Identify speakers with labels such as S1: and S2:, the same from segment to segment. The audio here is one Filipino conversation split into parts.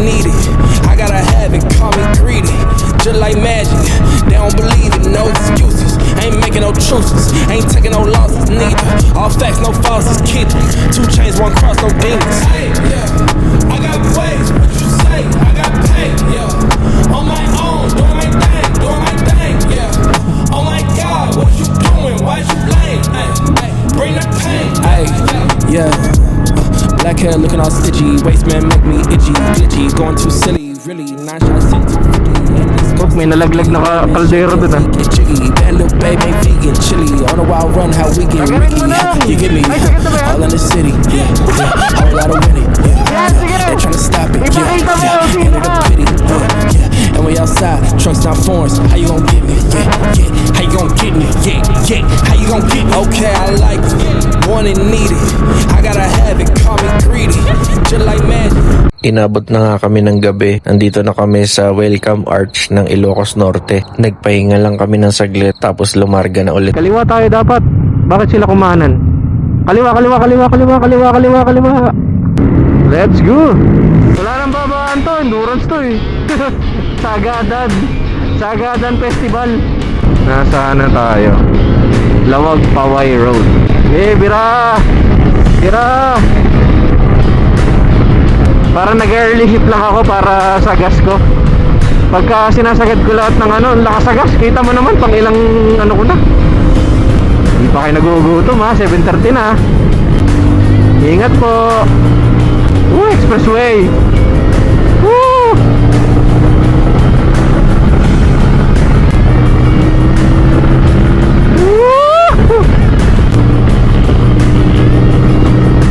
S1: need it. I gotta have it, call me greedy. Just like magic, they don't believe it, no excuses. Ain't making no truces, ain't taking no losses neither. All facts, no falses, kid. 2 chains, 1 cross, no demons. Hey, yeah, I got ways, what you say? I got paid, yeah. On my own, doing my thing, yeah. Oh my God, what you doing? Why you lame? Hey, bring the pain. Hey, yeah. Black hair looking all stitchy, waist man make me itchy, glitchy, going too silly, really 9 shots in 250.
S2: Oh, may nalaglag na kaldero dun ah.
S1: Bad little babe ain't vegan, chili, on a wild run, how we get Ricky, you get me, all in the city, yeah, whole lot of winning, yeah, they tryna stop it, yeah, end of the pity, yeah, and we outside, trucks not foreigns, how you gon' get me, yeah, how you gon' get me, yeah, how you gon' get me, okay, I like it, want it, need it, I gotta have it, call me greedy, just like magic.
S3: Inabot na nga kami ng gabi. Nandito na kami sa Welcome Arch ng Ilocos Norte. Nagpahinga lang kami ng saglit tapos lumarga na ulit.
S2: Kaliwa tayo dapat. Bakit sila kumanan? Kaliwa. Let's go. Wala nang babaan to. Endurance to eh. Sagadan Festival. Nasaan na tayo? Lawag Paway Road. Bira. Para nag-early hit lang ako para sa gas ko. Pagka sinasagad ko lahat ng lakas sa gas, kita mo naman pang ilang ko na. Hindi pa kayo nagugutom ha, 7:30 na. Ingat po. Expressway. Woo!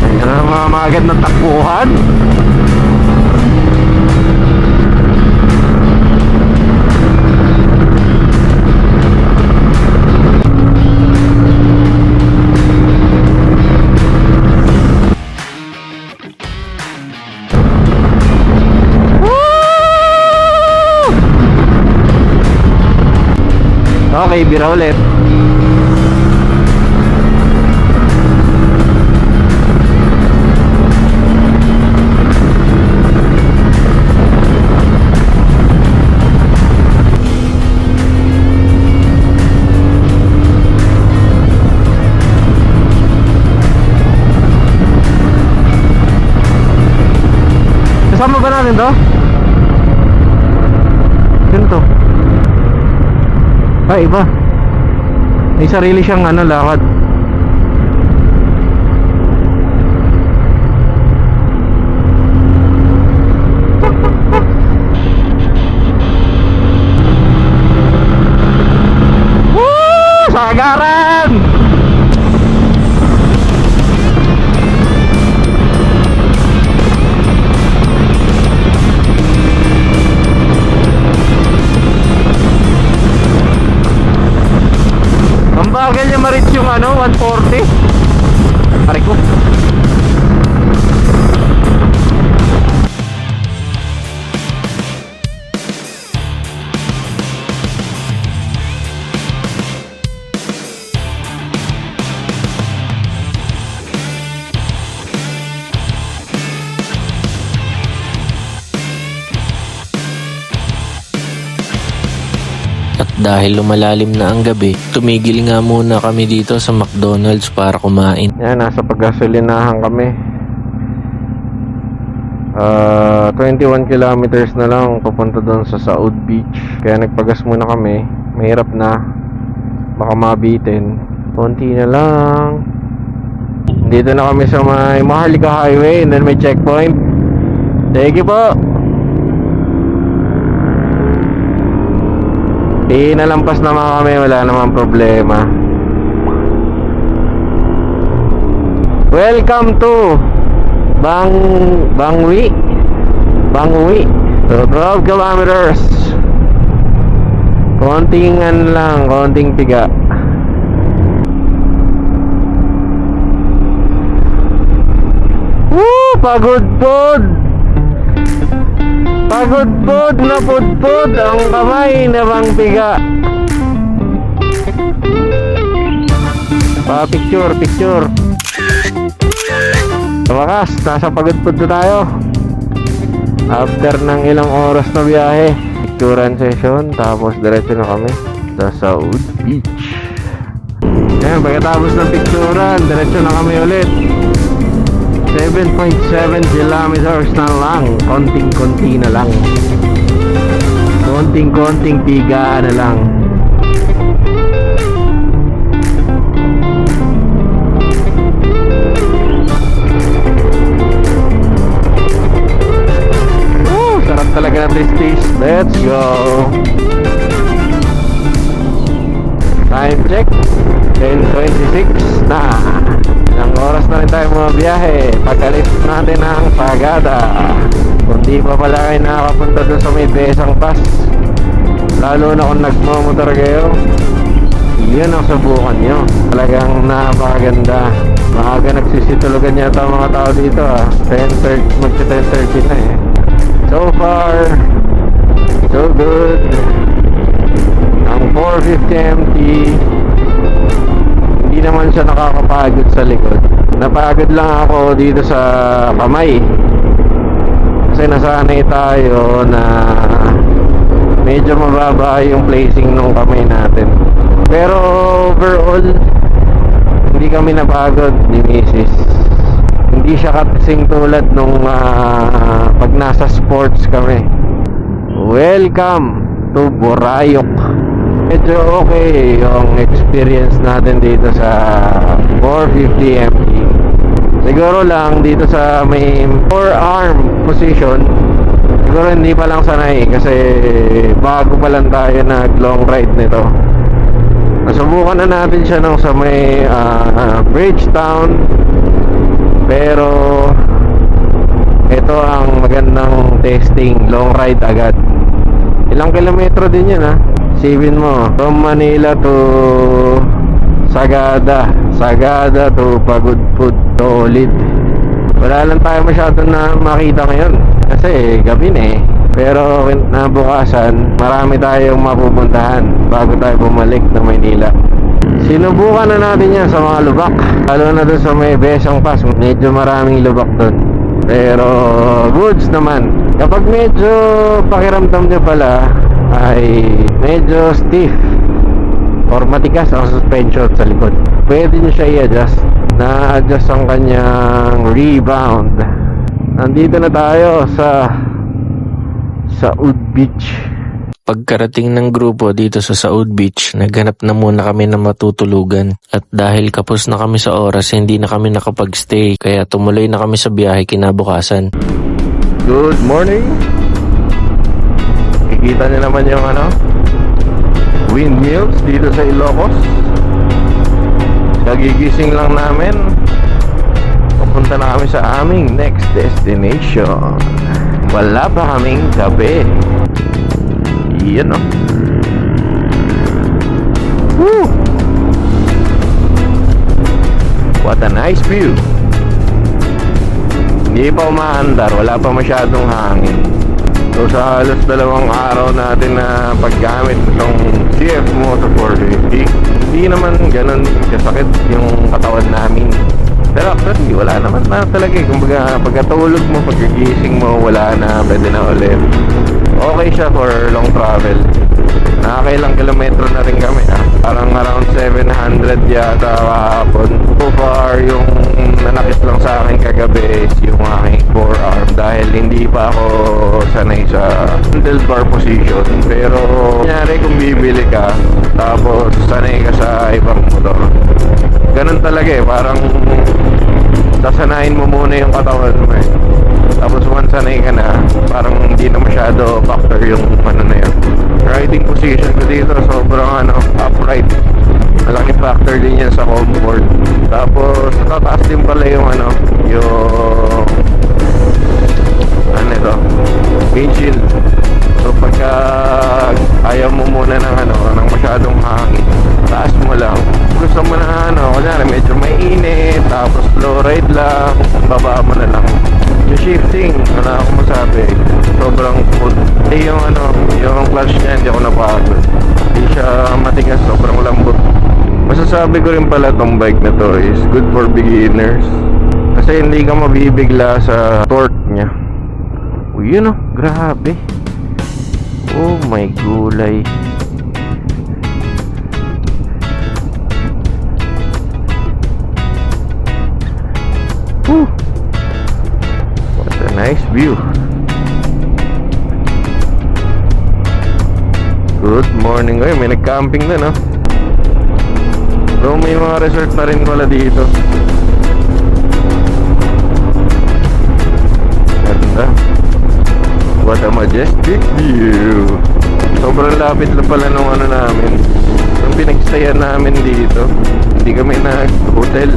S2: Ayan ang mga magad na takbuhan. Okay, bira ulit. Kasama ba natin to? Yun to. Ay, iba. May sarili siyang lakad. Woo! Sagaran! Ang bagal niya ma-reach yung 140. Pare ko.
S3: At dahil lumalalim na ang gabi, tumigil nga muna kami dito sa McDonald's para kumain.
S2: Yan, nasa paggasolinahan kami. 21 kilometers na lang papunta doon sa Saud Beach. Kaya nagpagas muna kami. Mahirap na, baka mabitin. Konti na lang. Dito na kami sa may Maharlika Highway, and then may checkpoint. Thank you po. Nalampas naman kami, wala namang problema. Welcome to Bangwi. 12 kilometers. Konting lang, konting piga. Woo! Pagod na pudpud ang kamay na bang piga. Picture. Sa wakas, nasa pagod-pud na tayo. After ng ilang oras na biyahe, picturean session, tapos diretso na kami sa Saud Beach. Ayan, pagkatapos ng picturean, diretso na kami ulit. 7.7 kilometers na lang. Konting-konti na lang. Konting-konting tigaan na lang. Sarap talaga na Prestige. Let's go. Time check 10:26 na. Ilang oras na rin tayo mga biyahe. Pagkalit natin ang Sagada. Kung di pa pala kayo nakakapunta dun sa may Besang Pass, lalo na kung nagmamotor kayo, yun ang subukan nyo. Talagang napakaganda. Maaga nagsisitulugan yata ang mga tao dito 10:30, magsa-10:30 na eh. So far, so good. Ang 450 MT, hindi naman siya nakakapagod sa likod. Napagod lang ako dito sa kamay. Kasi nasanay tayo na medyo mababa yung placing ng kamay natin. Pero overall, hindi kami napagod ni Mrs. Hindi siya kasing tulad nung pag nasa sports kami. Welcome to Borayok. Medyo okay yung experience natin dito sa 450 MT. Siguro lang dito sa may forearm position, siguro hindi pa lang sanay kasi bago pa lang tayo nag long ride nito. Nasubukan na natin siya nung sa may Bridgetown. Pero ito ang magandang testing, long ride agad. Ilang kilometro din yun Sipin mo, from Manila to Sagada, Sagada to Pagudpud to Olid. Wala lang tayo masyado na makita ngayon kasi gabi na eh. Pero nabukasan, marami tayong mapupuntahan bago tayo bumalik na Maynila. Sinubukan na natin yan sa mga lubak, lalo na doon sa may Besang Pass. Medyo maraming lubak doon, pero goods naman. Kapag medyo pakiramdam nyo pala ay medyo stiff or matigas ang suspension sa likod, pwede nyo siya i-adjust. Na-adjust ang kanyang rebound. Nandito na tayo sa Saud Beach.
S3: Pagkarating ng grupo dito sa Saud Beach, naghanap na muna kami ng matutulugan. At dahil kapos na kami sa oras, hindi na kami nakapag-stay. Kaya tumuloy na kami sa biyahe kinabukasan.
S2: Good morning. Kikita niyo naman yung windmills dito sa Ilocos. Kagigising lang namin. Pupunta na kami sa aming next destination. Wala pa kaming gabi. Yan Woo! What a nice view. Hindi pa umaandar, wala pa masyadong hangin. So sa halos 2 araw natin na paggamit itong CF Moto 450, hindi naman ganun kasakit yung katawan namin. Pero actually wala naman na talaga kumbaga pagkatulog mo, pagkagising mo, wala na, pwede na ulit. Okay siya for long travel. Nakakailang kilometro na rin kami Parang around 700 yata kahapon. So far yung nanakit lang sa akin kagabi is yung aking forearm, dahil hindi pa ako sanay sa handlebar position. Pero kunyari kung bibili ka tapos sanay ka sa ibang motor, ganun talaga parang sasanayin mo muna yung katawan mo tapos once sanay ka na, parang hindi na masyado factor yung na yun. Riding position ko dito sobrang upright. Malaking factor din yan sa comfort. Tapos tataas din pala yung yung windshield. So pagka ayaw mo muna ng masyadong hangin, taas mo lang. Gusto mo na kunyari medyo mainit, tapos slow ride lang, baba mo na lang. Yung shifting, wala akong masabi, sobrang smooth. Yung clutch niya hindi ako napagod. Hindi siya matigas, sobrang lambot. Masasabi ko rin pala tong bike na to is good for beginners kasi hindi ka mabibigla sa torque niya. yun oh, grabe. Oh my gulay. Whew. What a nice view. Good morning. Ay, may nag-camping na, no? So, may mga resort na rin pala dito. Ganda. What a majestic view. Sobrang lapit lang pala nung ano namin. Yung pinagstayan namin dito. Hindi kami nag-hotel.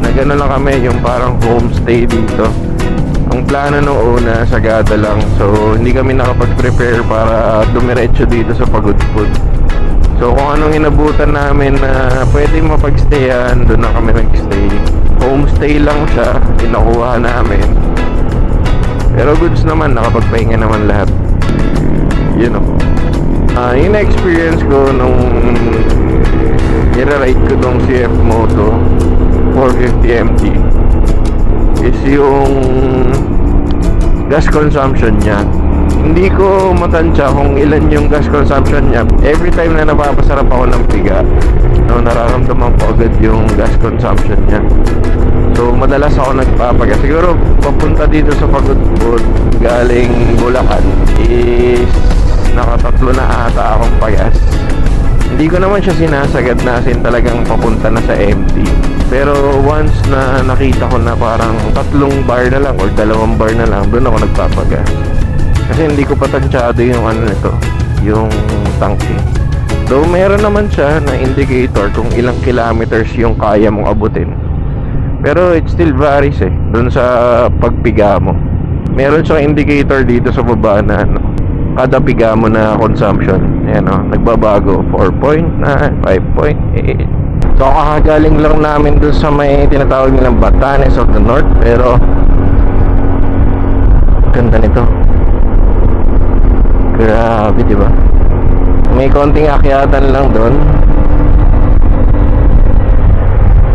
S2: Nagano lang kami, yung parang homestay dito. Ang plano nung una, Sagada lang. So, hindi kami nakapag-prepare para dumiretso dito sa Pagod Food. So, kung anong inabutan namin na pwede mapagstayan, doon na kami nag-stay. Homestay lang siya, pinakuha namin. Pero goods naman, nakapagpahinga naman lahat. You know. Yung na-experience ko nung nira-ride ko tong CF Moto 450MT is yung gas consumption niya. Hindi ko matansya kung ilan yung gas consumption niya. Every time na napapasarap ako ng piga, no, nararamdaman ko agad yung gas consumption niya. So madalas ako nagpapagas. Siguro papunta dito sa Pagod Food galing Bulacan is nakatatlo na ata akong pagas. Hindi ko naman siya sinasagad na asin talagang papunta na sa empty. Pero once na nakita ko na parang 3 bar na lang or 2 bar na lang, doon ako nagpapagas. Kasi hindi ko patansyado yung ano nito, yung tanke. Though meron naman siya na indicator kung ilang kilometers yung kaya mong abutin. Pero it still varies eh, doon sa pagpiga mo. Meron siyang indicator dito sa baba na ano, kada piga mo na consumption. Ayan o, nagbabago, 4.9, 5.8. So kakagaling lang namin doon sa may tinatawag nilang Batanes of the North. Pero ganda nito. Grabe, diba? May konting akyatan lang doon.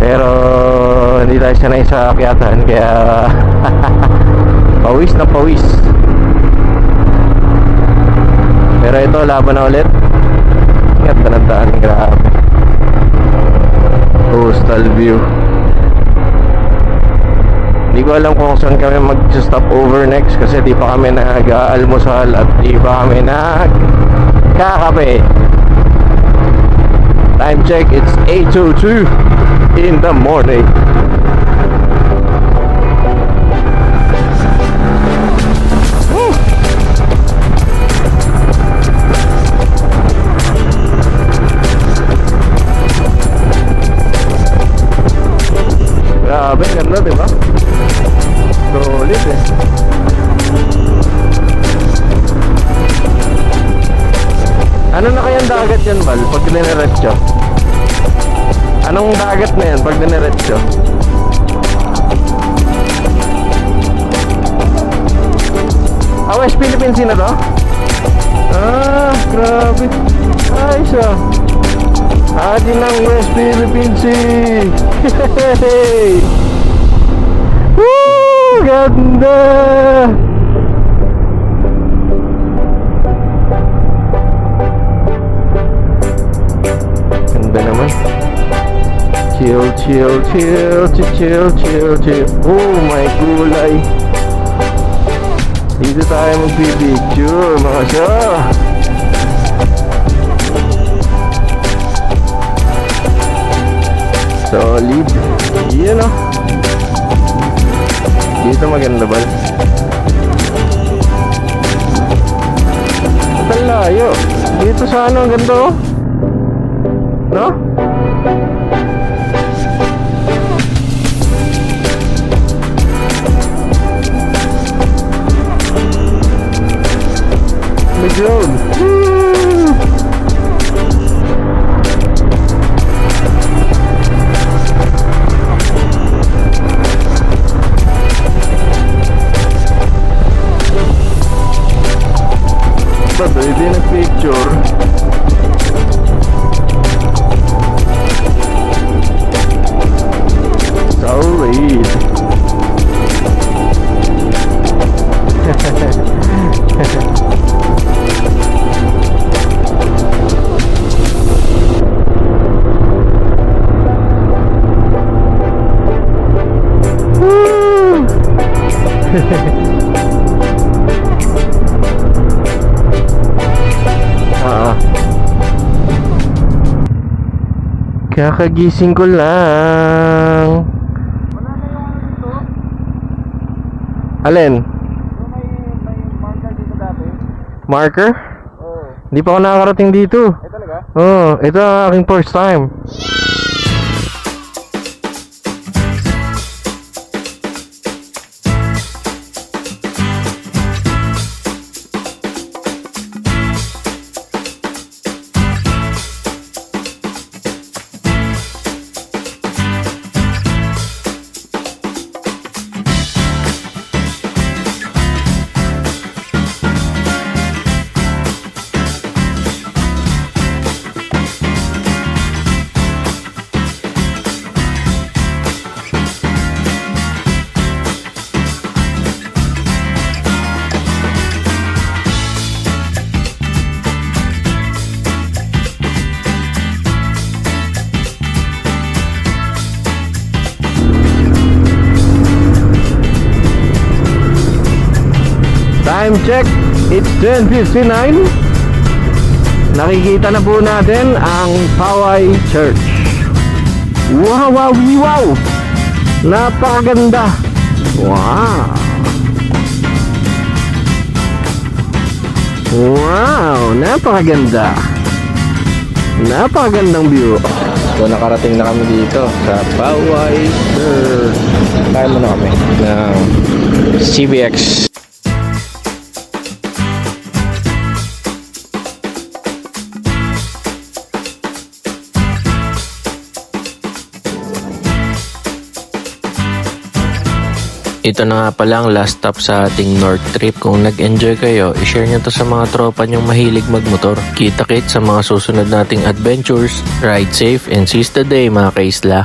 S2: Pero hindi tayo sanay sa akyatan, kaya pawis na pawis. Pero ito, laban na ulit. Ingat na ng daan, grabe. Coastal view. Hindi ko alam kung saan kami mag-stop over next kasi di pa kami nag-almusal at di pa kami nag-kakape. Time check, it's 8:02 in the morning. Grabe, ganda, diba? Solid eh. Ano na kayang dagat yan, Bal? Pag diniretso? Anong dagat na yan pag diniretso? West Philippines na to? Grabe. Ayos ah. Atin ng West Philippines Sea. Hey! Woo! Ganda! Ganda naman. Chill, chill, chill, chill, chill, chill. Oh my gulay. Dito tayo magpipicture mga siya. Solid. Yan o. Dito maganda ba? Ang layo. Dito sa ano ang ganda o. No? May drone. Ba't hindi nag-picture? Solid. Kakagising ko lang. Alin? Marker? Hindi pa ako nakakarating dito.
S4: Talaga?
S2: Oo, ito ang aking first time. Time check, it's 10:59. Nakikita na po natin ang Poway Church. Wow, wow, wow! Napakaganda! Wow! Wow! Napakaganda! Napakagandang view. So nakarating na kami dito sa Poway Church. Kaya mo na kami ng CBX.
S3: Ito na nga pala ang last stop sa ating North Trip. Kung nag-enjoy kayo, i-share nyo to sa mga tropa nyong mahilig magmotor. Kita-kit sa mga susunod nating adventures. Ride safe and seize the day mga kaisla.